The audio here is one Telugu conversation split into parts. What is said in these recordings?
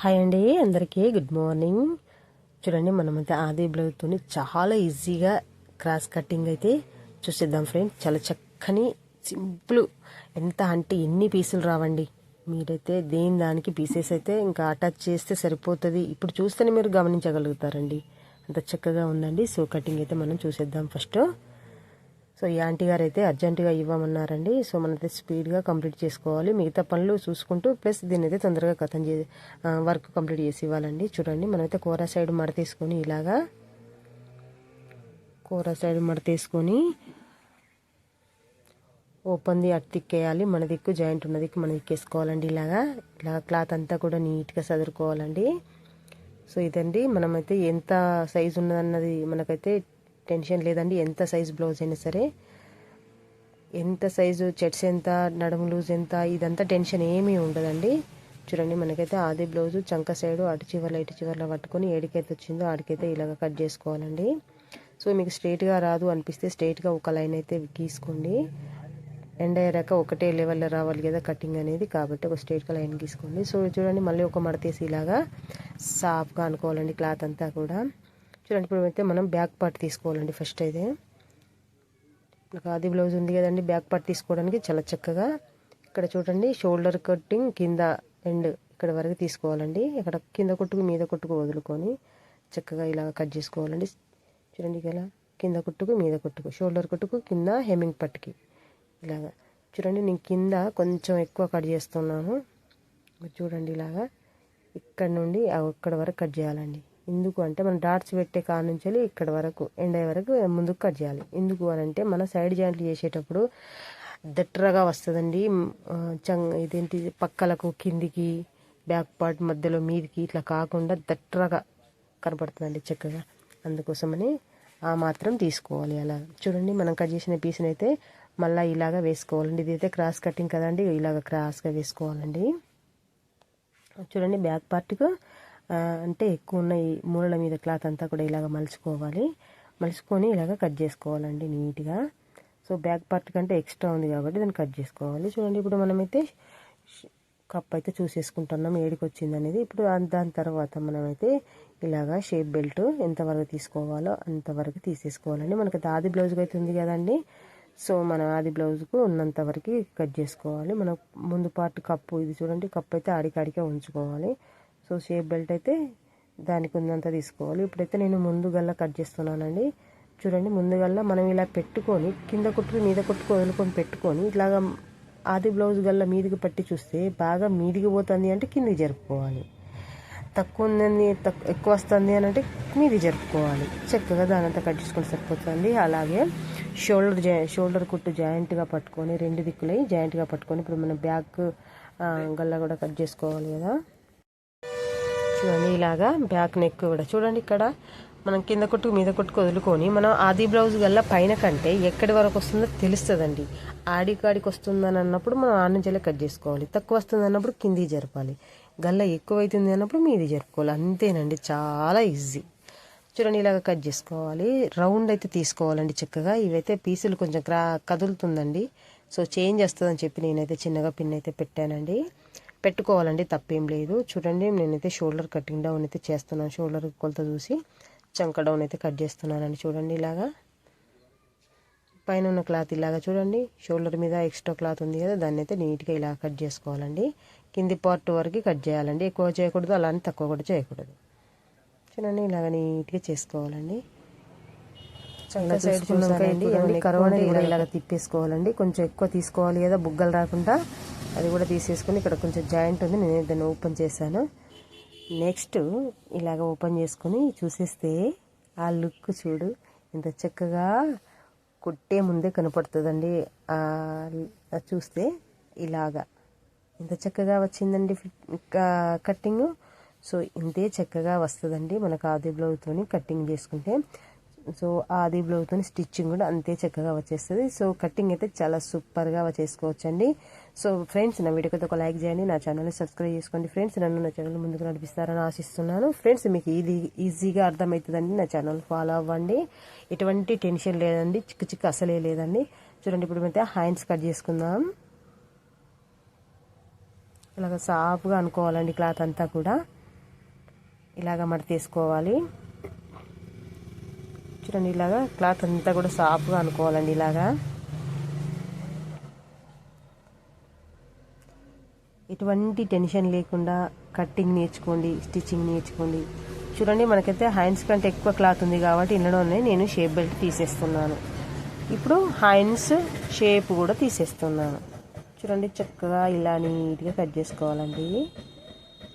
హాయ్ అండి, అందరికీ గుడ్ మార్నింగ్. చూడండి, మనమైతే ఆది బ్లౌజ్తో చాలా ఈజీగా క్రాస్ కటింగ్ అయితే చూసేద్దాం ఫ్రెండ్స్. చాలా చక్కని సింపుల్, ఎంత అంటే ఎన్ని పీసులు రావండి. మీరైతే దేని దానికి పీసెస్ అయితే ఇంకా అటాచ్ చేస్తే సరిపోతుంది. ఇప్పుడు చూస్తేనే మీరు గమనించగలుగుతారండి, అంత చక్కగా ఉందండి. సో కటింగ్ అయితే మనం చూసేద్దాం ఫస్ట్. సో ఈ ఆంటీ గారు అయితే అర్జెంటుగా ఇవ్వమన్నారండి. సో మనైతే స్పీడ్గా కంప్లీట్ చేసుకోవాలి, మిగతా పనులు చూసుకుంటూ. ప్లస్ దీన్ని అయితే తొందరగా వర్క్ కంప్లీట్ చేసి ఇవ్వాలండి. చూడండి, మనమైతే కూర సైడ్ మడతేసుకొని ఇలాగా కూర సైడ్ మడతేసుకొని ఓపెన్ది అటు తిక్కేయాలి. మన దిక్కు జాయింట్ ఉన్న దిక్కు మన దిక్కేసుకోవాలండి. ఇలా క్లాత్ అంతా కూడా నీట్గా సదురుకోవాలండి. సో ఇదండి, మనమైతే ఎంత సైజు ఉన్నదన్నది మనకైతే టెన్షన్ లేదండి. ఎంత సైజు బ్లౌజ్ అయినా సరే, ఎంత సైజు చెట్స్ ఎంత, నడుము లూజ్ ఎంత, ఇదంతా టెన్షన్ ఏమీ ఉండదండి. చూడండి, మనకైతే ఆది బ్లౌజు చంక సైడు అటు చివర్లో ఇటు చివర్లో పట్టుకొని ఏడికైతే వచ్చిందో ఆడికైతే ఇలాగ కట్ చేసుకోవాలండి. సో మీకు స్ట్రైట్గా రాదు అనిపిస్తే స్ట్రైట్గా ఒక లైన్ అయితే గీసుకోండి. ఎండ్ అయ్యాక ఒకటే లెవెల్లో రావాలి కదా కటింగ్ అనేది, కాబట్టి ఒక స్ట్రైట్గా లైన్ గీసుకోండి. సో చూడండి, మళ్ళీ ఒక మడతేసి ఇలాగా సాఫ్గా అనుకోవాలండి క్లాత్ అంతా కూడా. చూడండి, ఇప్పుడు అయితే మనం బ్యాక్ పార్ట్ తీసుకోవాలండి. ఫస్ట్ అయితే నాకు ఆది బ్లౌజ్ ఉంది కదండి, బ్యాక్ పార్ట్ తీసుకోవడానికి చాలా చక్కగా ఇక్కడ చూడండి, షోల్డర్ కటింగ్ కింద ఎండ్ ఇక్కడ వరకు తీసుకోవాలండి. ఇక్కడ కింద కుట్టుకు మీద కుట్టుకు వదులుకొని చక్కగా ఇలా కట్ చేసుకోవాలండి. చూడండి, ఇలా కింద కుట్టుకు మీద కుట్టుకు, షోల్డర్ కుట్టుకు కింద హెమ్మింగ్ పట్టుకి ఇలాగా. చూడండి, నేను కింద కొంచెం ఎక్కువ కట్ చేస్తున్నాను. చూడండి, ఇలాగా ఇక్కడ నుండి అక్కడ వరకు కట్ చేయాలండి. ఎందుకు అంటే మనం డాట్స్ పెట్టే కాడ నుంచి ఇక్కడ వరకు ఎండ్ అయ్యే వరకు ముందుకు కట్ చేయాలి. ఎందుకు అని అంటే మన సైడ్ జాయింట్లు చేసేటప్పుడు దట్టరగా వస్తుందండి. ఇదేంటి పక్కలకు కిందికి బ్యాక్ పార్ట్ మధ్యలో మీదికి ఇట్లా కాకుండా దట్టరగా కనపడుతుందండి చక్కగా. అందుకోసమని ఆ మాత్రం తీసుకోవాలి. అలా చూడండి, మనం కట్ చేసిన పీస్ని అయితే మళ్ళీ ఇలాగా వేసుకోవాలండి. ఇదైతే క్రాస్ కటింగ్ కదండి, ఇలాగ క్రాస్గా వేసుకోవాలండి. చూడండి, బ్యాక్ పార్ట్కు అంటే ఎక్కువ ఉన్న ఈ మూలల మీద క్లాత్ అంతా కూడా ఇలాగ మలుచుకొని ఇలాగ కట్ చేసుకోవాలండి నీట్గా. సో బ్యాక్ పార్ట్ కంటే ఎక్స్ట్రా ఉంది కాబట్టి దాన్ని కట్ చేసుకోవాలి. చూడండి, ఇప్పుడు మనమైతే కప్ అయితే చూసేసుకుంటున్నాం ఏడికి వచ్చింది అనేది. ఇప్పుడు దాని తర్వాత మనమైతే ఇలాగా షేప్ బెల్ట్ ఎంతవరకు తీసుకోవాలో అంతవరకు తీసేసుకోవాలండి. మనకి ఆది బ్లౌజ్కి అయితే ఉంది కదండి. సో మన ఆది బ్లౌజ్కు ఉన్నంత వరకు కట్ చేసుకోవాలి. మన ముందు పార్ట్ కప్పు, ఇది చూడండి, కప్పు అయితే ఆడికాడికే ఉంచుకోవాలి. సో షేప్ బెల్ట్ అయితే దానికి ఉన్నంత తీసుకోవాలి. ఇప్పుడైతే నేను ముందుగల్లా కట్ చేస్తున్నానండి. చూడండి, ముందుగల్లా మనం ఇలా పెట్టుకొని కింద కుట్టుకు మీద కుట్టుకు వదులుకొని పెట్టుకొని ఇట్లాగా ఆది బ్లౌజ్ గల్లా మీదికి పట్టి చూస్తే బాగా మీదికి పోతుంది అంటే కిందికి జరుపుకోవాలి. తక్కువ ఉందని ఎక్కువ వస్తుంది అని అంటే మీది జరుపుకోవాలి. చక్కగా దానంతా కట్ చేసుకొని సరిపోతుంది. అలాగే షోల్డర్ కుట్టు జాయింట్గా పట్టుకొని రెండు దిక్కులై జాయింట్గా పట్టుకొని ఇప్పుడు మనం బ్యాక్ గల్లా కూడా కట్ చేసుకోవాలి కదా. చూడండి, ఇలాగా బ్యాక్ నెక్ కూడా చూడండి, ఇక్కడ మనం కింద కుట్టుకు మీద కుట్టుకు వదులుకొని మనం ఆది బ్లౌజ్ గల్లా పైన కంటే ఎక్కడి వరకు వస్తుందో తెలుస్తుందండి. ఆడికాడికి వస్తుందని అన్నప్పుడు మనం ఆ నుంచెలే కట్ చేసుకోవాలి. తక్కువ వస్తుంది అన్నప్పుడు కింది జరపాలి. గల్లా ఎక్కువ అవుతుంది అన్నప్పుడు మీది జరుపుకోవాలి. అంతేనండి, చాలా ఈజీ. చూడండి, ఇలాగ కట్ చేసుకోవాలి. రౌండ్ అయితే తీసుకోవాలండి చక్కగా. ఇవైతే పీసులు కొంచెం కదులుతుందండి. సో చేంజ్ వస్తుందని చెప్పి నేనైతే చిన్నగా పిన్ అయితే పెట్టానండి. పెట్టుకోవాలండి, తప్పేం లేదు. చూడండి, నేనైతే షోల్డర్ కటింగ్ డౌన్ అయితే చేస్తున్నాను. షోల్డర్ కొలత చూసి చంక డౌన్ అయితే కట్ చేస్తున్నానండి. చూడండి, ఇలాగా పైన ఉన్న క్లాత్ ఇలాగా చూడండి, షోల్డర్ మీద ఎక్స్ట్రా క్లాత్ ఉంది కదా, దాన్ని అయితే నీట్గా ఇలా కట్ చేసుకోవాలండి. కింది పార్ట్ వరకు కట్ చేయాలండి. ఎక్కువ చేయకూడదు, అలానే తక్కువ కూడా చేయకూడదు. చూడండి, ఇలాగ నీట్గా చేసుకోవాలండి. చంక సైడ్ చూసానండి, కరవని కూడా ఇలాగ తిప్పేసుకోవాలండి. కొంచెం ఎక్కువ తీసుకోవాలి కదా, బుగ్గలు రాకుండా. అది కూడా తీసేసుకొని ఇక్కడ కొంచెం జాయింట్ ఉంది, నేను దాన్ని ఓపెన్ చేశాను. నెక్స్ట్ ఇలాగ ఓపెన్ చేసుకొని చూసేస్తే ఆ లుక్ చూడు ఎంత చక్కగా కుట్టే ముందే కనపడుతుందండి. చూస్తే ఇలాగా ఎంత చక్కగా వచ్చిందండి కట్టింగ్. సో ఇంతే చక్కగా వస్తుందండి మనకు ఆది బ్లౌజ్తో కట్టింగ్ చేసుకుంటే. సో ఆది బ్లౌజ్తో స్టిచ్చింగ్ కూడా అంతే చక్కగా వచ్చేస్తుంది. సో కటింగ్ అయితే చాలా సూపర్గా చేసుకోవచ్చండి. సో ఫ్రెండ్స్, నా వీడియోకి ఒక లైక్ చేయండి, నా ఛానల్ని సబ్స్క్రైబ్ చేసుకోండి ఫ్రెండ్స్. నన్ను నా ఛానల్ ముందుకు నడిపిస్తారని ఆశిస్తున్నాను ఫ్రెండ్స్. మీకు ఇది ఈజీగా అర్థమవుతుందండి, నా ఛానల్ ఫాలో అవ్వండి. ఎటువంటి టెన్షన్ లేదండి, చిక్కు అసలే లేదండి. చూడండి, ఇప్పుడు అయితే హ్యాండ్స్ కట్ చేసుకుందాం. ఇలాగ సాఫ్గా అనుకోవాలండి క్లాత్ అంతా కూడా. ఇలాగ మడతేసుకోవాలి. చూడండి ఇలాగా క్లాత్ అంతా కూడా సాఫ్గా అనుకోవాలండి. ఇలాగా ఎటువంటి టెన్షన్ లేకుండా కట్టింగ్ నేర్చుకోండి, స్టిచ్చింగ్ నేర్చుకోండి. చూడండి మనకైతే హ్యాండ్స్ కంటే ఎక్కువ క్లాత్ ఉంది కాబట్టి ఇందులోనే నేను షేప్ బెల్ట్ తీసేస్తున్నాను. ఇప్పుడు హ్యాండ్స్ షేప్ కూడా తీసేస్తున్నాను. చూడండి చక్కగా ఇలా నీట్గా కట్ చేసుకోవాలండి.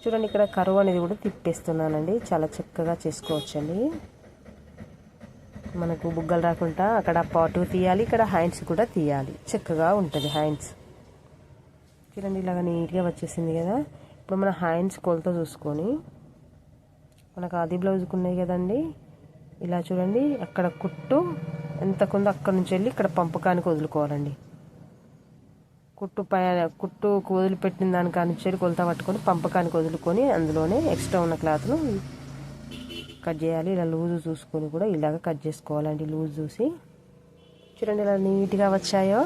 చూడండి ఇక్కడ కరువు అనేది కూడా తిప్పేస్తున్నానండి. చాలా చక్కగా చేసుకోవచ్చండి. మనకు బుగ్గలు రాకుండా అక్కడ పాటు తీయాలి, ఇక్కడ హ్యాండ్స్ కూడా తీయాలి. చక్కగా ఉంటుంది హ్యాండ్స్. చూడండి ఇలాగ నీట్గా వచ్చేసింది కదా. ఇప్పుడు మన హ్యాండ్స్ కొలత చూసుకొని మనకు ఆది బ్లౌజ్కి ఉన్నాయి కదండి, ఇలా చూడండి అక్కడ కుట్టు ఎంతకుందో అక్కడ నుంచి వెళ్ళి ఇక్కడ పంపకానికి వదులుకోవాలండి. కుట్టుకు వదిలిపెట్టిన దానికాడ నుంచి వెళ్ళి కొలత పట్టుకొని పంపకానికి వదులుకొని అందులోనే ఎక్స్ట్రా ఉన్న క్లాత్ను కట్ చేయాలి. ఇలా లూజు చూసుకొని కూడా ఇలాగ కట్ చేసుకోవాలండి. లూజ్ చూసి చూడండి ఇలా నీట్గా వచ్చాయో.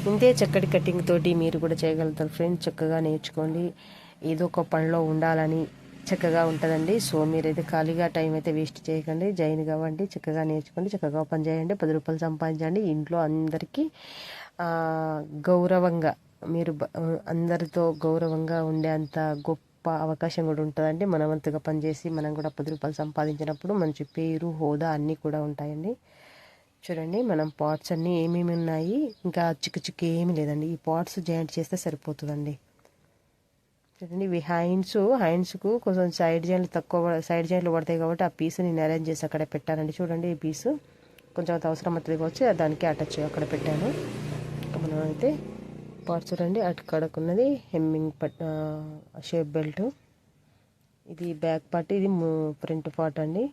ఇంతే చక్కటి కటింగ్ తోటి మీరు కూడా చేయగలుగుతారు ఫ్రెండ్స్. చక్కగా నేర్చుకోండి. ఏదో ఒక పనిలో ఉండాలని చక్కగా ఉంటుందండి. సో మీరైతే ఖాళీగా టైం అయితే వేస్ట్ చేయకండి, జాయిన్ కావండి, చక్కగా నేర్చుకోండి, చక్కగా పని చేయండి, 10 రూపాయలు సంపాదించండి. ఇంట్లో అందరికీ గౌరవంగా మీరు అందరితో గౌరవంగా ఉండేంత గొప్ప అవకాశం కూడా ఉంటుందండి. మనవంతుగా పనిచేసి మనం కూడా 10 రూపాయలు సంపాదించినప్పుడు మంచి పేరు, హోదా అన్నీ కూడా ఉంటాయండి. చూడండి మనం పార్ట్స్ అన్నీ ఏమేమి ఉన్నాయి, ఇంకా చిక్కు ఏమీ లేదండి. ఈ పార్ట్స్ జాయింట్ చేస్తే సరిపోతుందండి. చూడండి ఇవి హ్యాండ్స్కు కొంచెం సైడ్ జాయింట్లు పడతాయి కాబట్టి ఆ పీస్ నేను అరేంజ్ చేసి అక్కడ పెట్టానండి. చూడండి ఈ పీసు కొంచెం అవసరం అవుతుంది కావచ్చు, దానికి అటాచ్ అక్కడ పెట్టాను. మనం అయితే పార్ట్స్ చూడండి అటు కడకున్నది హెమ్మింగ్ షేప్ బెల్ట్, ఇది బ్యాక్ పార్ట్, ఇది ఫ్రంట్ పార్ట్ అండి.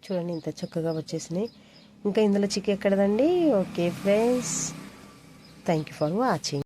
చూడండి ఇంత చక్కగా వచ్చేసినాయి. ఇంకా ఇందులో చిక్కు ఎక్కడదండి. Okay friends, thank you for watching.